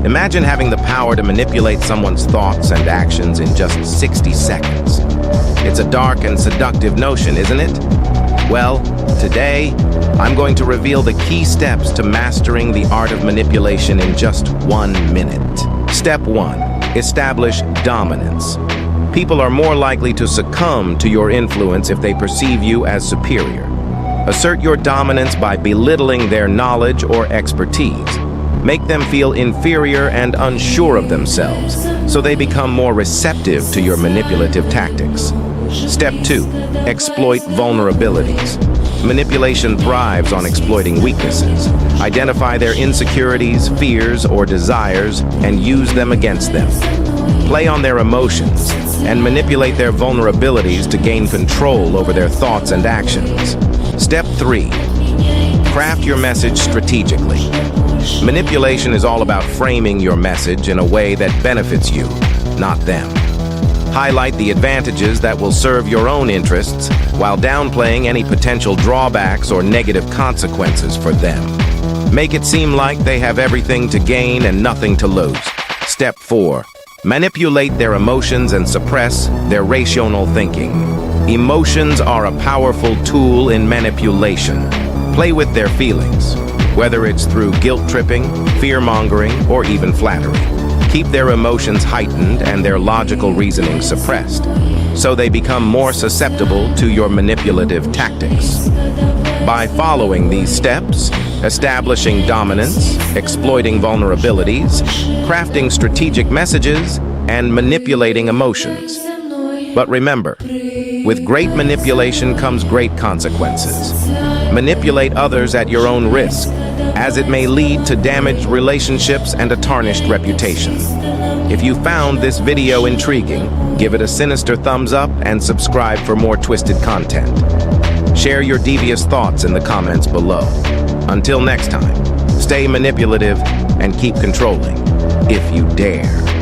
Imagine having the power to manipulate someone's thoughts and actions in just 60 seconds. It's a dark and seductive notion, isn't it? Well, today, I'm going to reveal the key steps to mastering the art of manipulation in just 1 minute. Step 1. Establish dominance. People are more likely to succumb to your influence if they perceive you as superior. Assert your dominance by belittling their knowledge or expertise. Make them feel inferior and unsure of themselves, so they become more receptive to your manipulative tactics. Step 2. Exploit vulnerabilities. Manipulation thrives on exploiting weaknesses. Identify their insecurities, fears, or desires, and use them against them. Play on their emotions and manipulate their vulnerabilities to gain control over their thoughts and actions. Step 3. Craft your message strategically. Manipulation is all about framing your message in a way that benefits you, not them. Highlight the advantages that will serve your own interests while downplaying any potential drawbacks or negative consequences for them. Make it seem like they have everything to gain and nothing to lose. Step 4. Manipulate their emotions and suppress their rational thinking. Emotions are a powerful tool in manipulation. Play with their feelings, whether it's through guilt-tripping, fear-mongering, or even flattery. Keep their emotions heightened and their logical reasoning suppressed, so they become more susceptible to your manipulative tactics. By following these steps, establishing dominance, exploiting vulnerabilities, crafting strategic messages, and manipulating emotions. But remember, with great manipulation comes great consequences. Manipulate others at your own risk, as it may lead to damaged relationships and a tarnished reputation. If you found this video intriguing, give it a sinister thumbs up and subscribe for more twisted content. Share your devious thoughts in the comments below. Until next time, stay manipulative and keep controlling, if you dare.